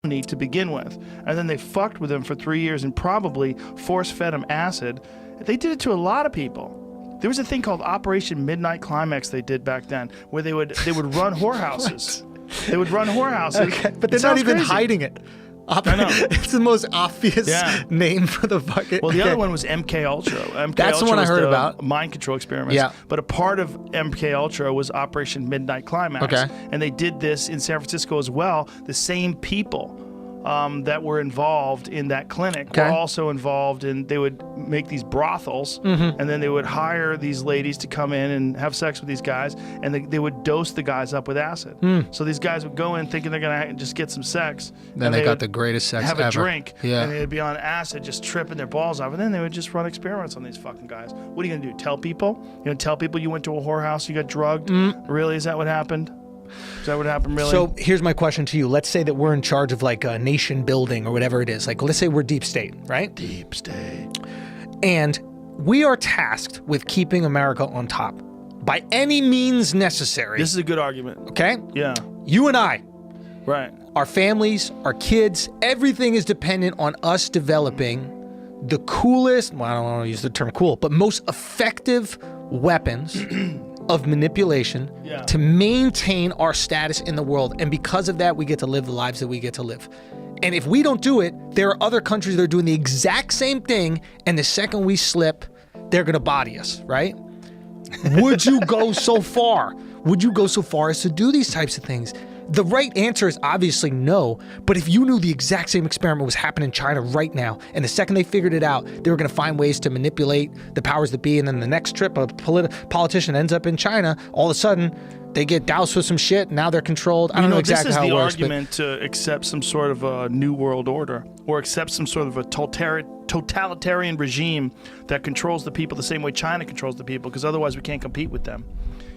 to begin with, and then they fucked with him for 3 years and probably force-fed him acid. They did it to a lot of people. There was a thing called Operation Midnight Climax they did back then, where they would run whorehouses. They would run whorehouses. Okay, but they're not even hiding it. I know. It's the most obvious name for the fucking... Well, the other one was MK Ultra. That's the one I heard about. Mind control experiments. Yeah. But a part of MK Ultra was Operation Midnight Climax. Okay. And they did this in San Francisco as well. The same people that were involved in that clinic were also involved in, they would make these brothels, and then they would hire these ladies to come in and have sex with these guys, and they would dose the guys up with acid. So these guys would go in thinking they're going to just get some sex. Then they got the greatest sex ever. Have a drink, and they'd be on acid just tripping their balls off, and then they would just run experiments on these fucking guys. What are you going to do, tell people? You know, tell people you went to a whorehouse, you got drugged? Really? Is that what happened? Is that what happened, really? So here's my question to you. Let's say that we're in charge of like a nation building or whatever it is. Like, let's say we're deep state, right? Deep state. And we are tasked with keeping America on top by any means necessary. This is a good argument. Okay? Yeah. You and I. Right. Our families, our kids, everything is dependent on us developing the coolest, well, I don't want to use the term cool, but most effective weapons of manipulation to maintain our status in the world. And because of that, we get to live the lives that we get to live. And if we don't do it, there are other countries that are doing the exact same thing, and the second we slip, they're gonna body us, right? Would you go so far? Would you go so far as to do these types of things? The right answer is obviously no, but if you knew the exact same experiment was happening in China right now, and the second they figured it out, they were gonna find ways to manipulate the powers that be, and then the next trip a politician ends up in China, all of a sudden, they get doused with some shit, and now they're controlled. I don't know exactly how it works. This is the argument to accept some sort of a new world order, or accept some sort of a totalitarian regime that controls the people the same way China controls the people, because otherwise we can't compete with them.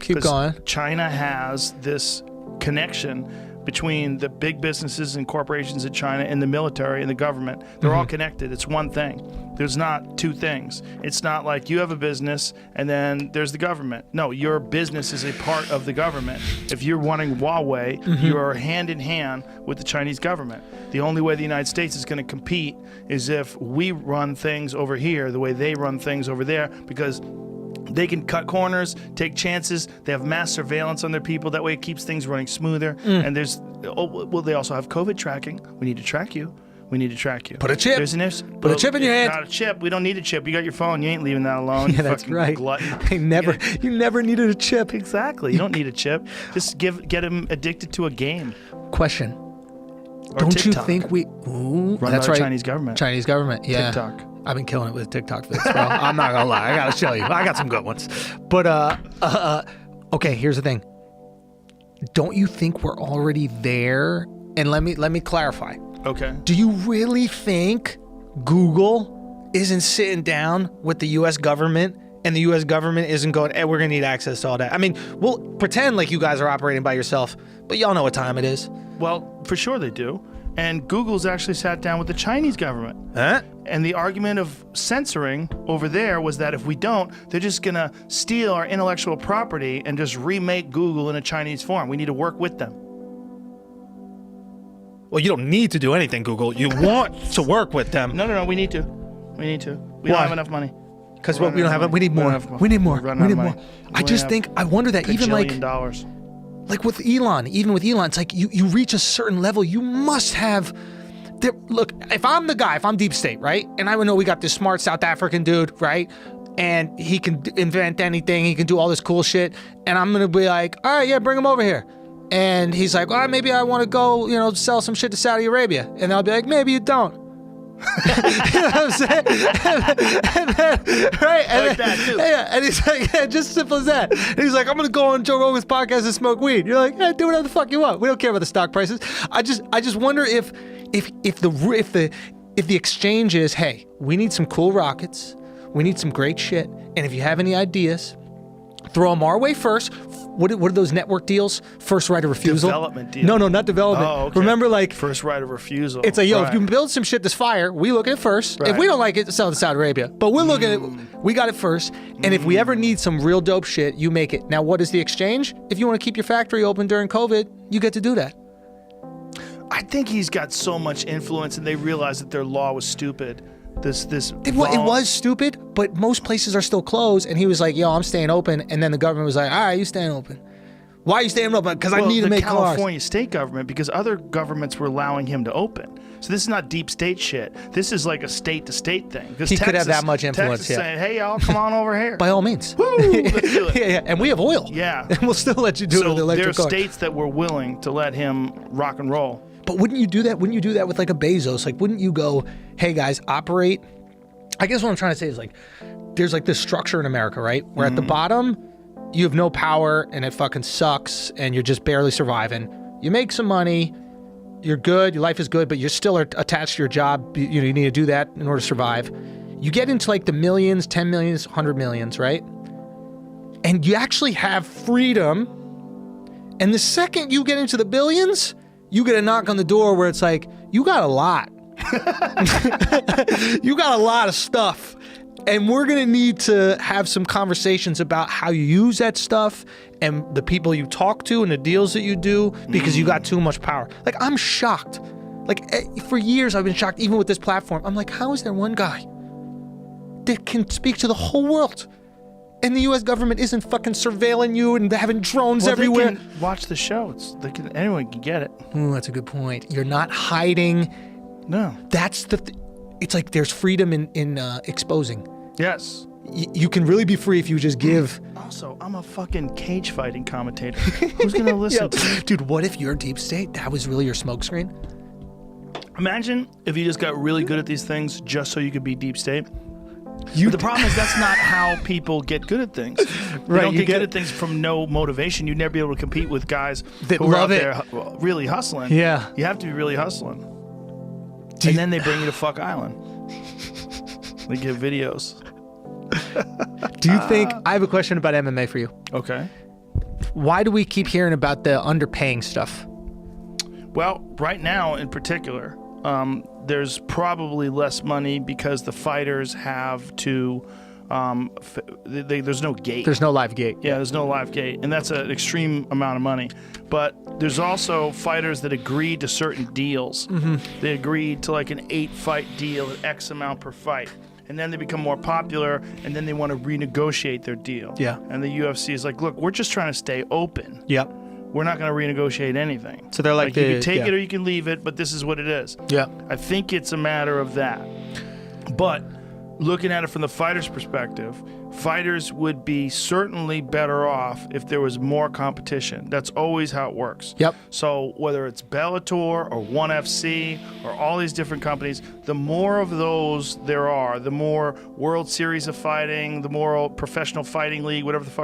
Keep going. China has this connection between the big businesses and corporations in China and the military and the government. They're all connected. It's one thing. There's not two things. It's not like you have a business and then there's the government. No, your business is a part of the government. If you're wanting Huawei, you are hand in hand with the Chinese government. The only way the United States is going to compete is if we run things over here the way they run things over there, because they can cut corners, take chances. They have mass surveillance on their people. That way it keeps things running smoother. And there's, they also have COVID tracking. We need to track you. We need to track you. Put a chip. Put a chip in your hand. Not a chip. We don't need a chip. You got your phone. You ain't leaving that alone. Yeah, that's right. Glutton. You never needed a chip. Exactly. You don't need a chip. Just get him addicted to a game. Question. Or don't TikTok. you think we... Ooh, Run that's by right. the Chinese government. Chinese government, yeah. TikTok. I've been killing it with TikTok vids, bro. I'm not gonna lie. I gotta show you. I got some good ones. But, okay, here's the thing. Don't you think we're already there? And let me clarify. Okay. Do you really think Google isn't sitting down with the U.S. government and the U.S. government isn't going, hey, we're gonna need access to all that? I mean, we'll pretend like you guys are operating by yourself, but y'all know what time it is. Well, for sure they do. And Google's actually sat down with the Chinese government. Huh? And the argument of censoring over there was that if we don't, they're just going to steal our intellectual property and just remake Google in a Chinese form. We need to work with them. Well, you don't need to do anything, Google. You want to work with them. No, we need to. We need to. We don't have enough money. Because we don't have it. We need more. We need more. We need more. I just think, I wonder that even like... dollars. Like with Elon, even with Elon, it's like you reach a certain level, you must have... Look, if I'm the guy, if I'm deep state, right? And I would know we got this smart South African dude, right? And he can invent anything, he can do all this cool shit. And I'm gonna be like, all right, yeah, bring him over here. And he's like, well, maybe I wanna go, sell some shit to Saudi Arabia. And I'll be like, maybe you don't. You know what I'm saying? and then, right? And like that too. Yeah, and he's like, yeah, just simple as that. And he's like, I'm gonna go on Joe Rogan's podcast and smoke weed. You're like, yeah, do whatever the fuck you want. We don't care about the stock prices. I just wonder if the exchange is, hey, we need some cool rockets, we need some great shit, and if you have any ideas, throw them our way first. What are those network deals? First right of refusal? Development deal. No, not development. Oh, okay. Remember, like... First right of refusal. It's like, yo, if you build some shit that's fire, we look at it first. Right. If we don't like it, sell it to Saudi Arabia. But we're looking at it, we got it first. And if we ever need some real dope shit, you make it. Now, what is the exchange? If you want to keep your factory open during COVID, you get to do that. I think he's got so much influence, and they realized that their law was stupid. It was stupid, but most places are still closed. And he was like, "Yo, I'm staying open." And then the government was like, "All right, you staying open? Why are you staying open? Because I need to make cars." The California state government, because other governments were allowing him to open. So this is not deep state shit. This is like a state-to-state thing. He could have that much influence. Texas saying, "Hey, y'all, come on over here." By all means. Woo, let's do it. Yeah, and we have oil. Yeah. And we'll still let you do it with electric there are car. states that were willing to let him rock and roll. But wouldn't you do that? Wouldn't you do that with like a Bezos? Like, wouldn't you go, "Hey guys, operate"? I guess what I'm trying to say is like, there's like this structure in America, right? Where at the bottom, you have no power and it fucking sucks and you're just barely surviving. You make some money, you're good, your life is good, but you're still attached to your job. You know, you need to do that in order to survive. You get into like the millions, 10 millions, 100 millions, right? And you actually have freedom. And the second you get into the billions, you get a knock on the door where it's like, you got a lot. You got a lot of stuff. And we're going to need to have some conversations about how you use that stuff and the people you talk to and the deals that you do, because you got too much power. Like, I'm shocked. Like, for years I've been shocked, even with this platform. I'm like, how is there one guy that can speak to the whole world? And the U.S. government isn't fucking surveilling you and having drones everywhere. They can watch the show. Anyone can get it. Ooh, that's a good point. You're not hiding. No. That's it's like there's freedom in exposing. Yes. You can really be free if you just give. Also, I'm a fucking cage fighting commentator. Who's gonna listen to me? Dude, what if your deep state, that was really your smokescreen? Imagine if you just got really good at these things just so you could be deep state. But the problem is that's not how people get good at things. They don't get good at things from no motivation. You'd never be able to compete with guys that who are out love it. there really hustling. Yeah. You have to be really hustling. And then they bring you to Fuck Island. They give videos. Do you think, I have a question about MMA for you. Okay. Why do we keep hearing about the underpaying stuff? Well, right now in particular, there's probably less money because the fighters have to, there's no gate. There's no live gate. Yeah, there's no live gate, and that's an extreme amount of money. But there's also fighters that agreed to certain deals. They agreed to like an 8-fight deal at X amount per fight. And then they become more popular, and then they want to renegotiate their deal. Yeah. And the UFC is like, look, we're just trying to stay open. Yep. We're not going to renegotiate anything. So they're like you can take it or you can leave it, but this is what it is. Yeah. I think it's a matter of that. But looking at it from the fighter's perspective, fighters would be certainly better off if there was more competition. That's always how it works. Yep. So whether it's Bellator or ONE FC or all these different companies, the more of those there are, the more World Series of Fighting, the more Professional Fighting League, whatever the fuck